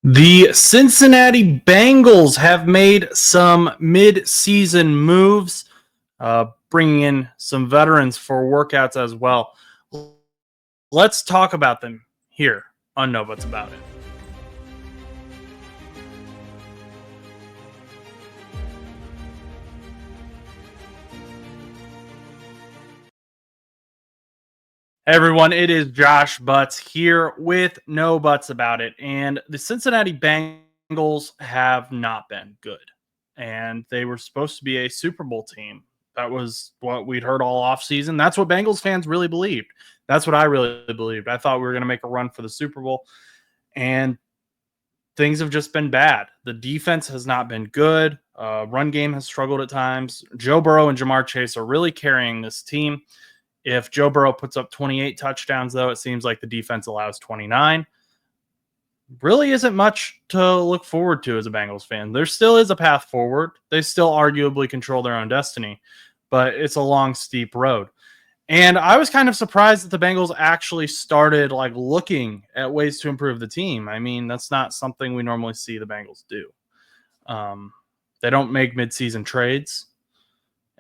The Cincinnati Bengals have made some mid-season moves, bringing in some veterans for workouts as well. Let's talk about them here on No Buts About It. Hey everyone, it is Josh Butts here with No Buts About It. And the Cincinnati Bengals have not been good. And they were supposed to be a Super Bowl team. That was what we'd heard all offseason. That's what Bengals fans really believed. That's what I really believed. I thought we were going to make a run for the Super Bowl. And things have just been bad. The defense has not been good. Run game has struggled at times. Joe Burrow and Jamar Chase are really carrying this team. If Joe Burrow puts up 28 touchdowns, though, it seems like the defense allows 29. Really isn't much to look forward to as a Bengals fan. There still is a path forward. They still arguably control their own destiny, but it's a long, steep road. And I was kind of surprised that the Bengals actually started looking at ways to improve the team. I mean, that's not something we normally see the Bengals do. They don't make midseason trades.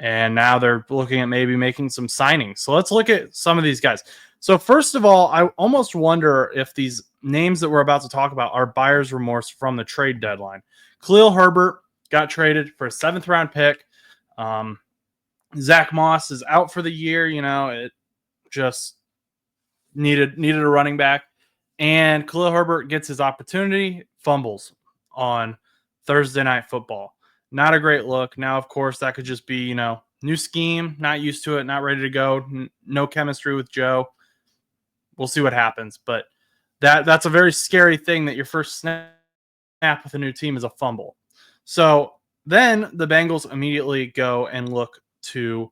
And now they're looking at maybe making some signings. So let's look at some of these guys. So first of all, I almost wonder if these names that we're about to talk about are buyer's remorse from the trade deadline. Khalil Herbert got traded for a 7th-round pick. Zach Moss is out for the year. You know, it just needed a running back. And Khalil Herbert gets his opportunity, fumbles on Thursday Night Football. Not a great look. Now, of course, that could just be, new scheme, not used to it, not ready to go, no chemistry with Joe. We'll see what happens. But that's a very scary thing that your first snap with a new team is a fumble. So then the Bengals immediately go and look to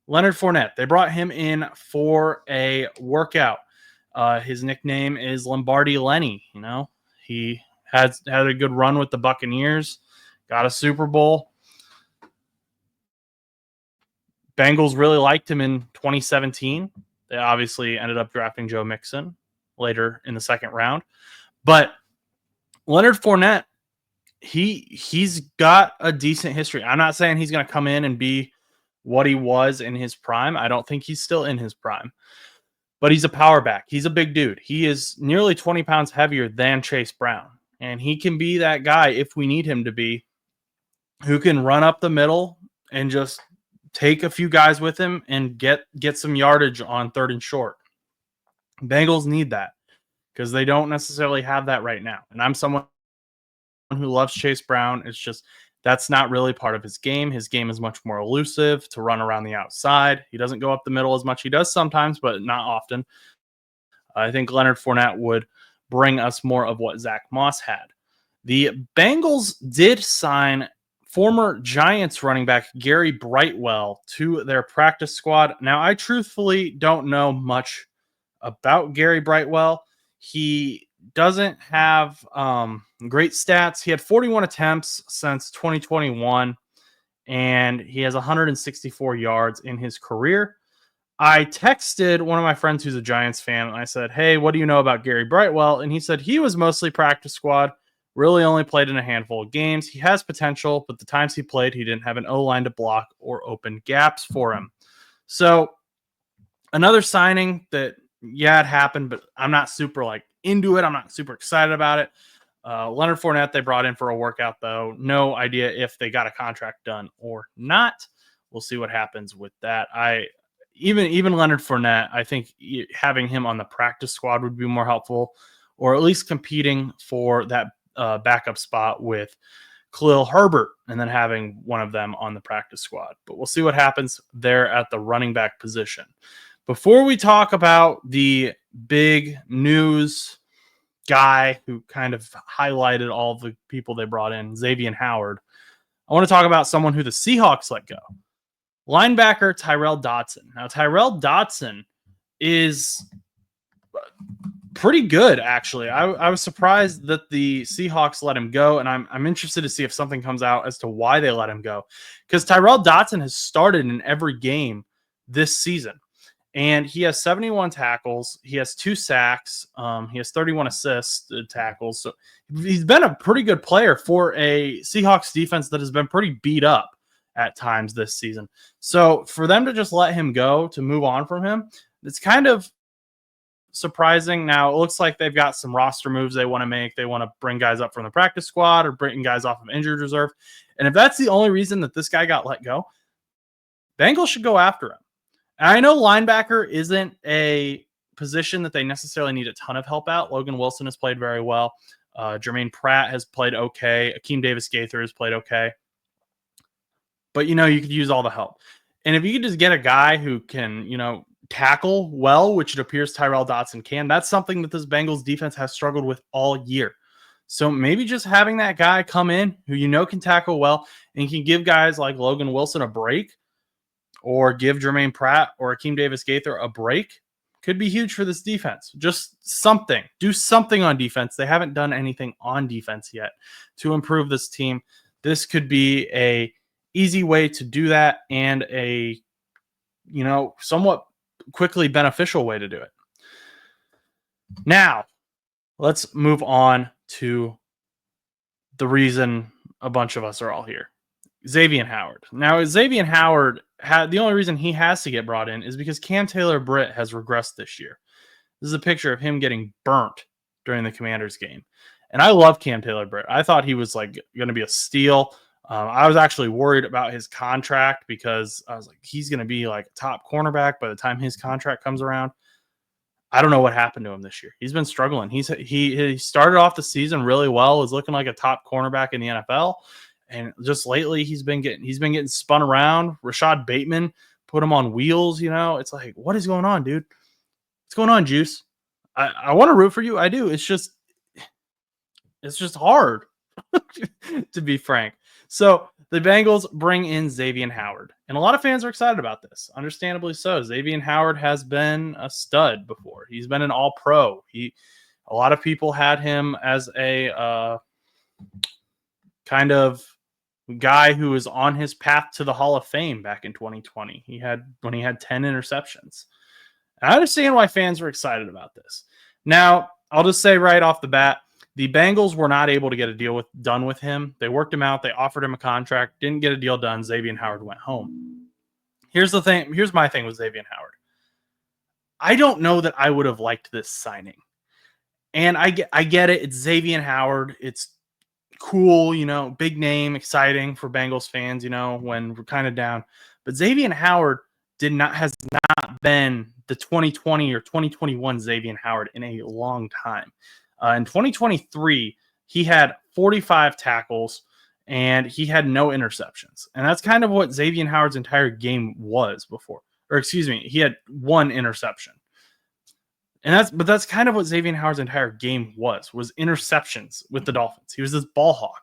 Leonard Fournette. They brought him in for a workout. His nickname is Lombardi Lenny. He had a good run with the Buccaneers. Got a Super Bowl. Bengals really liked him in 2017. They obviously ended up drafting Joe Mixon later in the second round. But Leonard Fournette, he's got a decent history. I'm not saying he's going to come in and be what he was in his prime. I don't think he's still in his prime. But he's a power back. He's a big dude. He is nearly 20 pounds heavier than Chase Brown. And he can be that guy if we need him to be, who can run up the middle and just take a few guys with him and get some yardage on 3rd and short. Bengals need that because they don't necessarily have that right now. And I'm someone who loves Chase Brown. It's just that's not really part of his game. His game is much more elusive, to run around the outside. He doesn't go up the middle as much. He does sometimes, but not often. I think Leonard Fournette would bring us more of what Zach Moss had. The Bengals did sign former Giants running back Gary Brightwell to their practice squad. Now, I truthfully don't know much about Gary Brightwell. He doesn't have great stats. He had 41 attempts since 2021, and he has 164 yards in his career. I texted one of my friends who's a Giants fan, and I said, hey, what do you know about Gary Brightwell? And he said he was mostly practice squad. Really only played in a handful of games. He has potential, but the times he played, he didn't have an O-line to block or open gaps for him. So another signing that, it happened, but I'm not super into it. I'm not super excited about it. Leonard Fournette, they brought in for a workout, though. No idea if they got a contract done or not. We'll see what happens with that. Even Leonard Fournette, I think having him on the practice squad would be more helpful, or at least competing for that backup spot with Khalil Herbert and then having one of them on the practice squad. But we'll see what happens there at the running back position. Before we talk about the big news guy who kind of highlighted all the people they brought in, Xavien Howard, I want to talk about someone who the Seahawks let go. Linebacker Tyrel Dodson. Now, Tyrel Dodson is pretty good, actually. I was surprised that the Seahawks let him go, and I'm interested to see if something comes out as to why they let him go, because Tyrel Dodson has started in every game this season, And he has 71 tackles. He has 2 sacks. He has 31 assists tackles. So he's been a pretty good player for a Seahawks defense that has been pretty beat up at times this season. So for them to just let him go, to move on from him, it's kind of surprising. Now it looks like they've got some roster moves they want to make. They want to bring guys up from the practice squad or bring guys off of injured reserve. And if that's the only reason that this guy got let go, Bengals should go after him. And I know linebacker isn't a position that they necessarily need a ton of help out. Logan Wilson has played very well. Jermaine Pratt has played okay. Akeem Davis-Gaither has played okay. But, you could use all the help. And if you could just get a guy who can, tackle well, which it appears Tyrell Dotson can, that's something that this Bengals defense has struggled with all year. So maybe just having that guy come in who can tackle well and can give guys like Logan Wilson a break, or give Jermaine Pratt or Akeem Davis-Gaither a break, could be huge for this defense. Just something. Do something on defense. They haven't done anything on defense yet to improve this team. This could be a easy way to do that, and a somewhat quickly beneficial way to do it. Now, let's move on to the reason a bunch of us are all here. Xavien Howard. Now, Xavien Howard, the only reason he has to get brought in is because Cam Taylor-Britt has regressed this year. This is a picture of him getting burnt during the Commanders game. And I love Cam Taylor-Britt. I thought he was going to be a steal. I was actually worried about his contract, because I was like, he's going to be like a top cornerback by the time his contract comes around. I don't know what happened to him this year. He's been struggling. He started off the season really well, was looking like a top cornerback in the NFL. And just lately, he's been getting spun around. Rashad Bateman put him on wheels. It's like, what is going on, dude? What's going on, Juice? I want to root for you. I do. It's just hard, to be frank. So the Bengals bring in Xavien Howard, and a lot of fans are excited about this. Understandably so. Xavien Howard has been a stud before. He's been an All-Pro. A lot of people had him as a kind of guy who was on his path to the Hall of Fame back in 2020. When he had 10 interceptions. And I understand why fans were excited about this. Now, I'll just say right off the bat, the Bengals were not able to get a deal done with him. They worked him out. They offered him a contract. Didn't get a deal done. Xavien Howard went home. Here's the thing. Here's my thing with Xavien Howard. I don't know that I would have liked this signing. And I get it. It's Xavien Howard. It's cool, big name, exciting for Bengals fans, when we're kind of down. But Xavien Howard has not been the 2020 or 2021 Xavien Howard in a long time. In 2023, he had 45 tackles and he had no interceptions. And that's kind of what Xavien Howard's entire game was before. Or excuse me, he had 1 interception. And that's kind of what Xavien Howard's entire game was interceptions with the Dolphins. He was this ball hawk.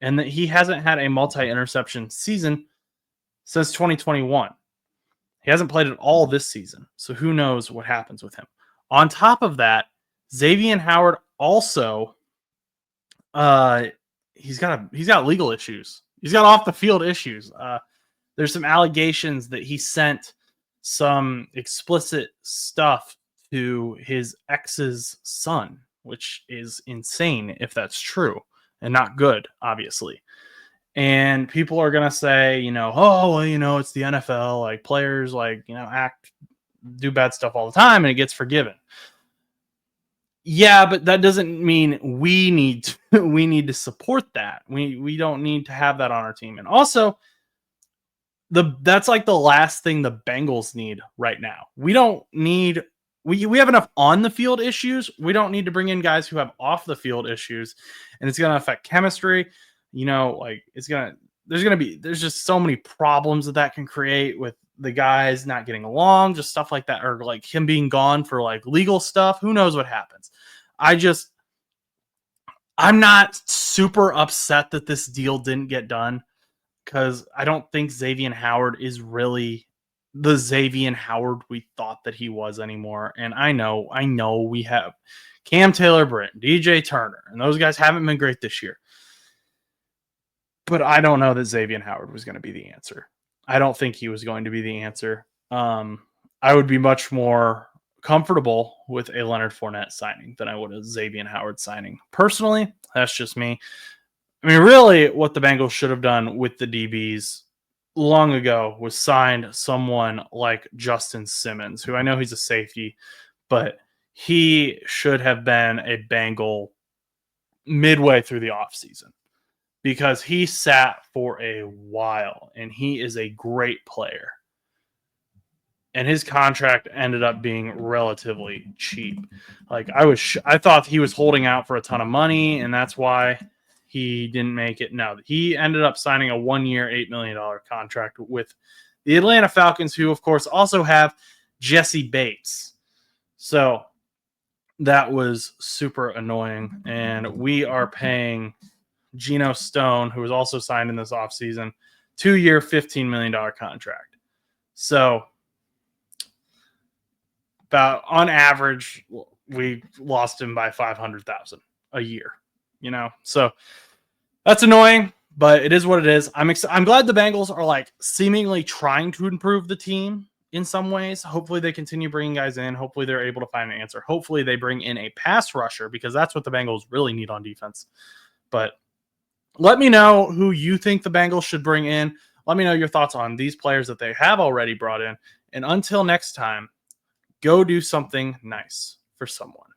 And that he hasn't had a multi-interception season since 2021. He hasn't played at all this season. So who knows what happens with him. On top of that, Xavien Howard also he's got legal issues. He's got off the field issues. There's some allegations that he sent some explicit stuff to his ex's son, which is insane if that's true, and not good, obviously. And people are gonna say, it's the NFL, like players do bad stuff all the time and it gets forgiven. Yeah, but that doesn't mean we need to support that. We don't need to have that on our team. And also, that's like the last thing the Bengals need right now. We don't need we have enough on the field issues. We don't need to bring in guys who have off the field issues, and it's going to affect chemistry. There's just so many problems that can create with the guys not getting along, just stuff like that, or like him being gone for like legal stuff. Who knows what happens? I'm not super upset that this deal didn't get done, because I don't think Xavien Howard is really the Xavien Howard we thought that he was anymore. And I know we have Cam Taylor-Britt, DJ Turner, and those guys haven't been great this year. But I don't know that Xavien Howard was going to be the answer. I don't think he was going to be the answer. I would be much more comfortable with a Leonard Fournette signing than I would a Xavien Howard signing. Personally, that's just me. I mean, really, what the Bengals should have done with the DBs long ago was signed someone like Justin Simmons, who I know he's a safety, but he should have been a Bengal midway through the offseason because he sat for a while and he is a great player. And his contract ended up being relatively cheap. Like I thought he was holding out for a ton of money, and that's why he didn't make it. No, he ended up signing a 1-year, $8 million contract with the Atlanta Falcons, who, of course, also have Jesse Bates. So that was super annoying. And we are paying Geno Stone, who was also signed in this offseason, 2-year, $15 million contract. So about on average, we lost him by $500,000 a year, so that's annoying, but it is what it is. I'm glad the Bengals are like seemingly trying to improve the team in some ways. Hopefully they continue bringing guys in. Hopefully they're able to find an answer. Hopefully they bring in a pass rusher because that's what the Bengals really need on defense. But let me know who you think the Bengals should bring in. Let me know your thoughts on these players that they have already brought in. And until next time, go do something nice for someone.